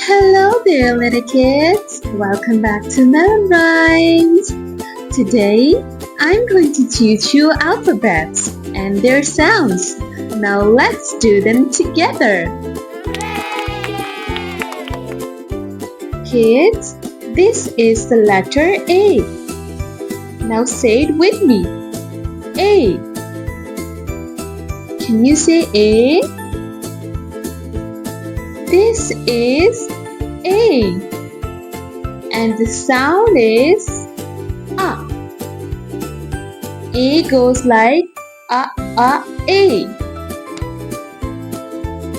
Hello there, little kids. Welcome back to Melon Rhymes. Today, I'm going to teach you alphabets and their sounds. Now let's do them together. Kids, this is the letter A. Now say it with me. A. Can you say A? This is A. And the sound is A. A goes like A.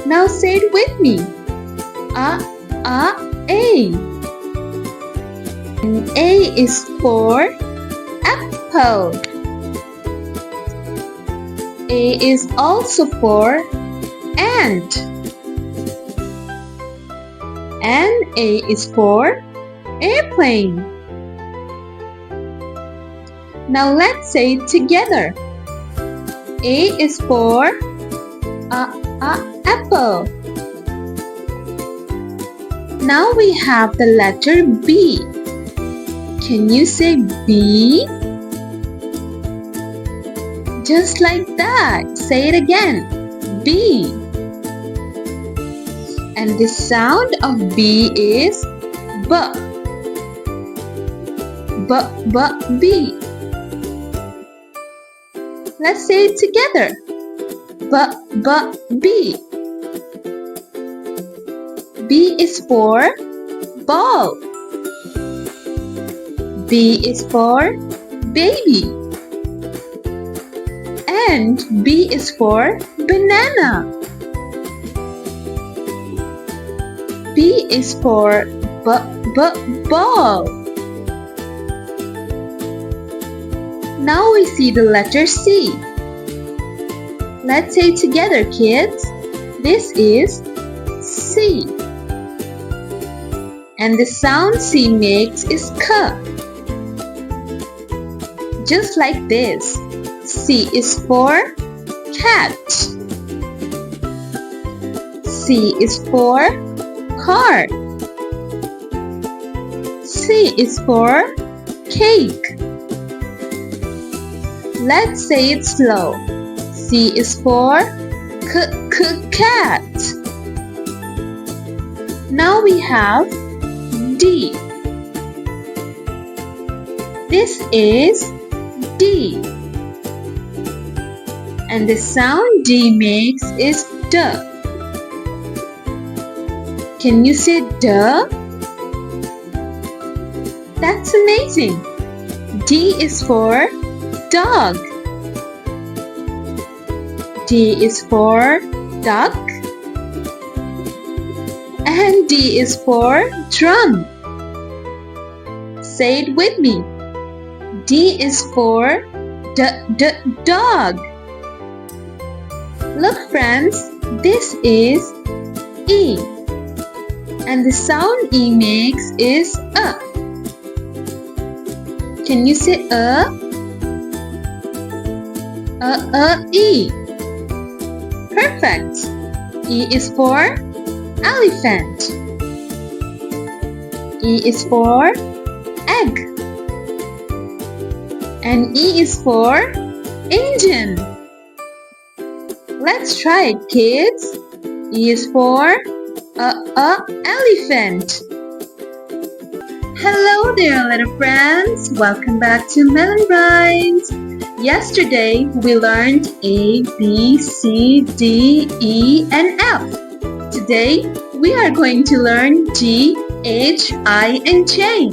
Now say it with me. A. And A is for apple. A is also for ant. And A is for airplane. Now let's say it together. A is for apple. Now we have the letter B. Can you say B? Just like that. Say it again. B. And the sound of B is B. B. Let's say it together. B. B is for ball. B is for baby. And B is for banana. B is for ball. Now we see the letter C. Let's say it together, kids. This is C. And the sound C makes is K. Just like this. C is for cat. C is for car. C is for cake. Let's say it slow. C is for cat. Now we have D. This is D. And the sound D makes is D. Can you say D? That's amazing. D is for dog. D is for duck. And D is for drum. Say it with me. D is for dog. Look, friends, this is E. And the sound E makes is A. Can you say A? E. Perfect. E is for elephant. E is for egg. And E is for engine. Let's try it, kids. E is for elephant. Hello there, little friends. Welcome back to Melon Rhymes. Yesterday, we learned A, B, C, D, E, and F. Today, we are going to learn G, H, I, and J.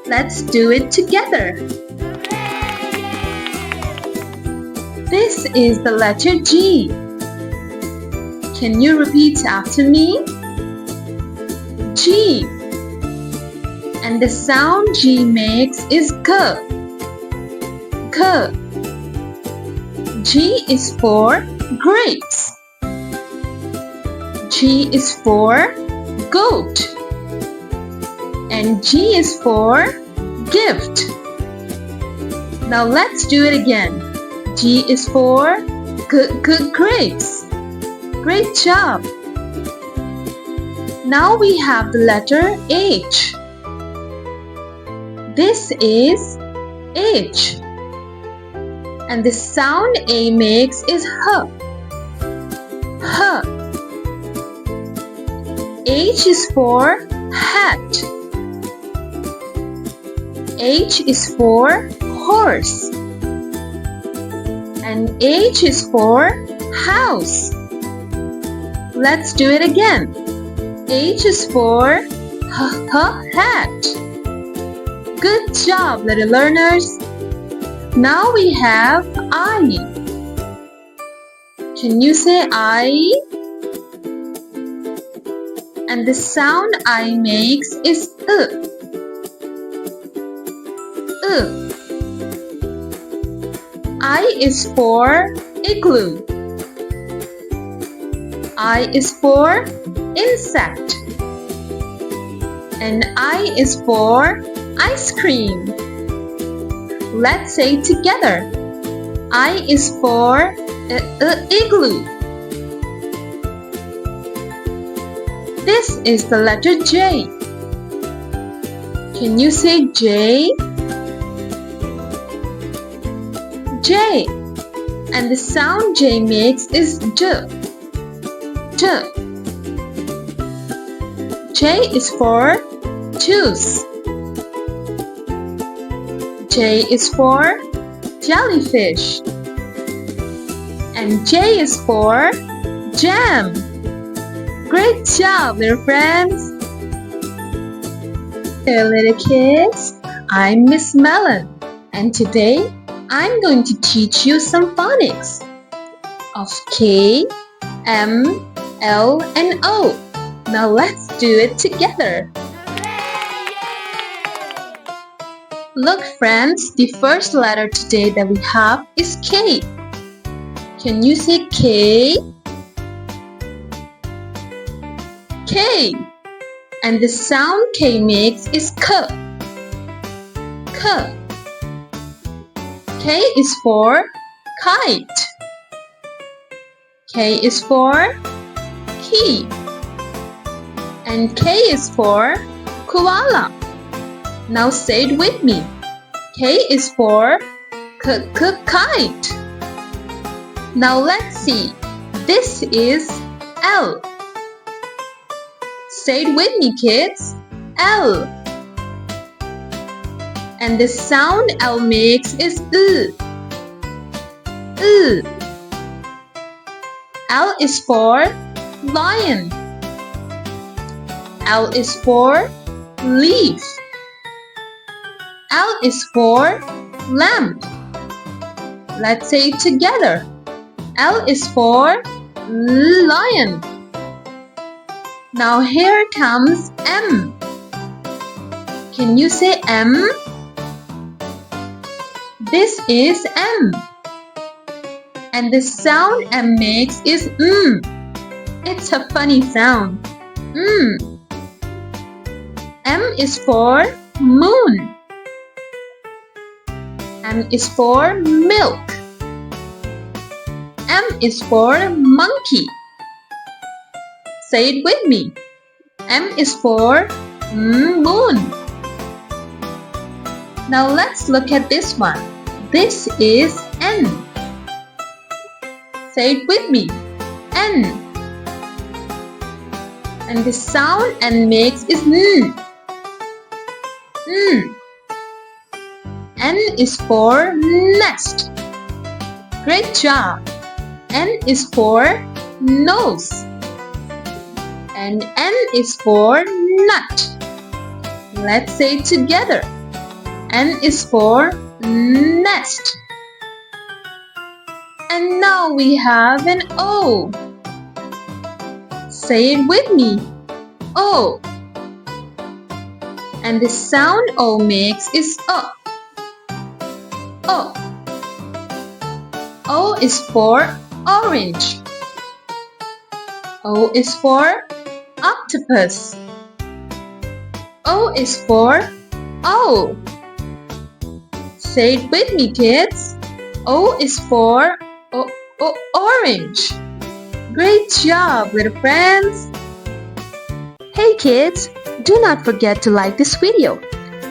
Let's do it together. This is the letter G. Can you repeat after me? G. And the sound G makes is G. G. G is for grapes. G is for goat. And G is for gift. Now let's do it again. G is for Grapes. Great job. Now we have the letter H. This is H. And the sound A makes is H. H. H is for hat. H is for horse. And H is for house. Let's do it again. H is for hat. Good job, little learners. Now we have I. Can you say I? And the sound I makes is I is for igloo. I is for insect. And I is for ice cream. Let's say together. I is for igloo. This is the letter J. Can you say J? J. And the sound J makes is J. J. J is for juice. J is for jellyfish. And J is for jam. Great job, little friends. Hello, little kids. I'm Miss Melon. And today, I'm going to teach you some phonics of K, M, L, and O. Now let's do it together. Look, friends, the first letter today that we have is K. Can you say K? K. And the sound K makes is K. K. K is for kite. K is for key. And K is for koala. Now say it with me. K is for kite. Now let's see. This is L. Say it with me, kids. L. And the sound L makes is L is for lion. L is for leaf. L is for lamp. Let's say it together. L is for lion. Now here comes M. Can you say M? This is M. And the sound M makes is It's a funny sound. M is for moon. M is for milk. M is for monkey. Say it with me. M is for moon. Now let's look at this one. This is N. Say it with me. N. And the sound N makes is N is for nest. Great job. N is for nose. And N is for nut. Let's say it together. N is for nest. And now we have an O. Say it with me. O. And the sound O makes is O. O. O is for orange. O is for octopus. O is for owl. Say it with me, kids. O is for or orange? Great job, little friends! Hey kids, do not forget to like this video,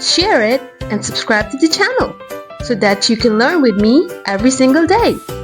share it, and subscribe to the channel so that you can learn with me every single day.